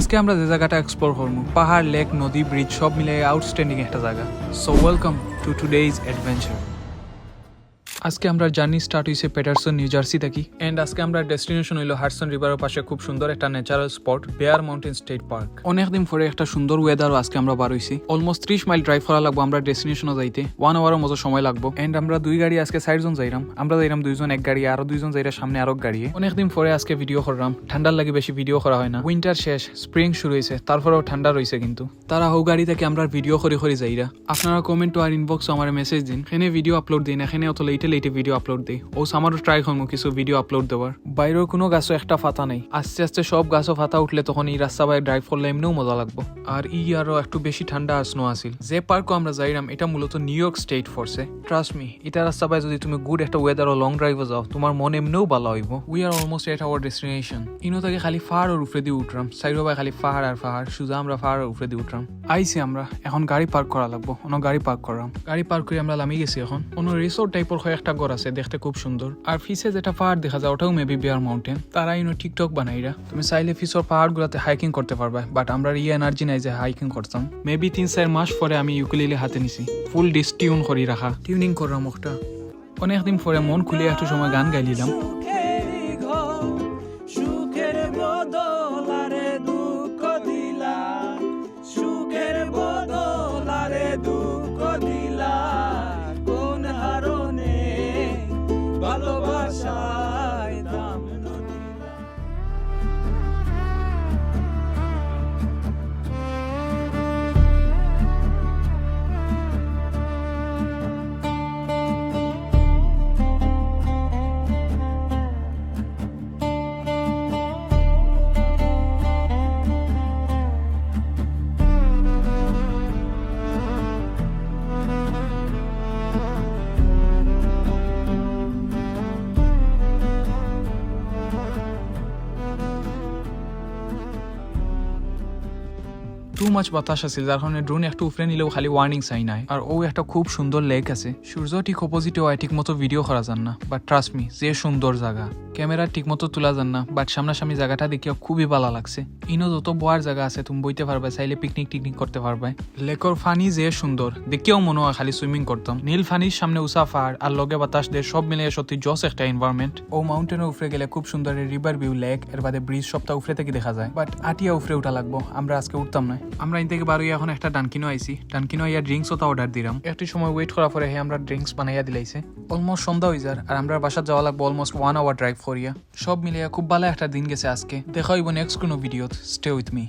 আজকে আমরা যে জায়গাটা এক্সপ্লোর করবো পাহাড়, লেক, নদী, ব্রিজ সব মিলে আউটস্ট্যান্ডিং একটা জায়গা। So welcome to today's adventure. আজকে আমরা জার্নি স্টার্ট হয়েছে পেটারসন, নিউ জার্সি থেকে। এন্ড আজকে আমরা ডেস্টিনেশন হইলো হাডসন রিভারের পাশে খুব সুন্দর একটা natural spot, Bear Mountain State Park. অনেকদিন পরে একটা সুন্দর ওয়েদারও আজকে আমরা বার হইছি। অলমোস্ট 30 মাইল ড্রাইভ করা লাগবো আমরা ডেস্টিনেশনে যাইতে, 1 আওয়ারের মতো সময় লাগবো। এন্ড আমরা দুই গাড়ি আজকে 4 জন যাইরাম। আমরা যাইরাম 2 জন এক গাড়ি, আরো 2 জন যাইরা সামনে আরো গাড়ি। অনেকদিন পরে আজকে ভিডিও করলাম, ঠান্ডার লাগে বেশি ভিডিও করা হয় না। উইন্টার শেষ, স্প্রিং শুরু হয়েছে, তারপরেও ঠান্ডা রয়েছে। কিন্তু তারা হৌ গাড়ি থেকে আমরা ভিডিও করে যাইরা। আপনারা কমেন্ট আর ইনবক্স আমার মেসেজ দিন, এখানে ভিডিও আপলোড দিন, এখানে অত লেটে ভিডিও আপলোড দিই। ও আমারও ট্রাই করবো কিছু ভিডিও আপলোড দেওয়ার। বাইরেও কোনো গাছও একটা ফাতা নেই, আস্তে আস্তে সব গাছও ফাতা উঠলে তখন এই রাস্তা বাইরে ড্রাইভ করলে এমনিও মজা লাগবো। আর আরো একটু বেশি ঠান্ডা আর স্নো আসিল। যে পার্কও আমরা যাইরাম এটা মূলত নিউ ইয়র্ক স্টেট ফোর্সে। ট্রাস্ট মি, এটা রাস্তা বাইরে যদি তুমি গুড একটা ওয়েদার ও লং ড্রাইভে যাও, তোমার মন এমনিও ভালো হইব। We are almost at our destination. ইনো থেকে খালি পাহাড়ের উপরে দিয়ে উঠলাম, সাইডো বাই খালি পাহাড় আর পাহাড়, সোজা আমরা পাহাড়ের উপরে দিয়ে উঠলাম। আইসি আমরা, এখন গাড়ি পার্ক করা লাগবো। অন্য গাড়ি পার্ক করলাম, গাড়ি পার্ক করে আমরা নামি গেছি। এখন অন্য রিসোর্ট টাইপের একটা ঘর আছে, দেখতে খুব সুন্দর। আর ফিসে যেটা পাহাড় দেখা যায় ওটাও মেবি বেয়ার মাউন্টেন। তারা ইনো টিকটক বানাইরা, তুমি চাইলে ফিসর পাহাড় গুলাতে হাইকিং করতে পারবে। বাট আমরা এনার্জি নাই যে হাইকিং করতাম। মেবি 3-4 মাস পরে আমি ইউকুলেলে হাতে নিছি, ফুল ডিস্টিউন করি রাখা, টিউনিং করলাম ওটা। অনেকদিন পরে মন খুলে একটু সময় গান গাইলিলাম। টু মাছ বাতাস আছে, যার কারণে ড্রোন একটু উপরে নিলেও খালি ওয়ার্নিং সাইন হয়। আর ও একটা খুব সুন্দর লেক আছে, সূর্য ঠিক অপোজিটে হয়, ঠিক মতো ভিডিও করা যান না। বাট ট্রাস্ট মি, যে সুন্দর জায়গা, ক্যামেরা ঠিক মতো তোলা যান না। বাট সামনাসামনি জায়গাটা দেখিও খুবই ভালো লাগছে। ইনো যত বোয়ার জায়গা আছে, তুমি বইতে পারবে, চাইলে পিকনিক করতে পারবে। লেকর ফানি যে সুন্দর, দেখিও মনে হয় খালি সুইমিং করতাম। নীল ফানির সামনে উষা পাহাড় আর লগে বাতাস দিয়ে সব মিলিয়ে সত্যি জস একটা এনভায়রনমেন্ট। ও মাউন্টেনের উপরে গেলে খুব সুন্দর রিভার ভিউ, লেক, এর বাদে ব্রিজ সবটা উপরে থেকে দেখা যায়। বাট আটিয়া উপরে উঠা লাগবো, আমরা আজকে উঠতাম না। আমরা ইন থেকে বারো এখন একটা ডানকিনো আইসি, ডানকিনো ইয়া ড্রিঙ্কস ওটা অর্ডার দিলাম। একটু সময় ওয়েট করার পরে আমরা ড্রিঙ্কস বানাইয়া দিলাইছে। অলমোস্ট সন্ধ্যা হয়ে যার, আর আমরা বাসা যাওয়া লাগবো অলমোস্ট 1 আওয়ার ড্রাইভ করিয়া। সব মিলিয়ে খুব ভালো একটা দিন গেছে আজকে। দেখা হইব নেক্সট কোনো ভিডিওত। Stay with me.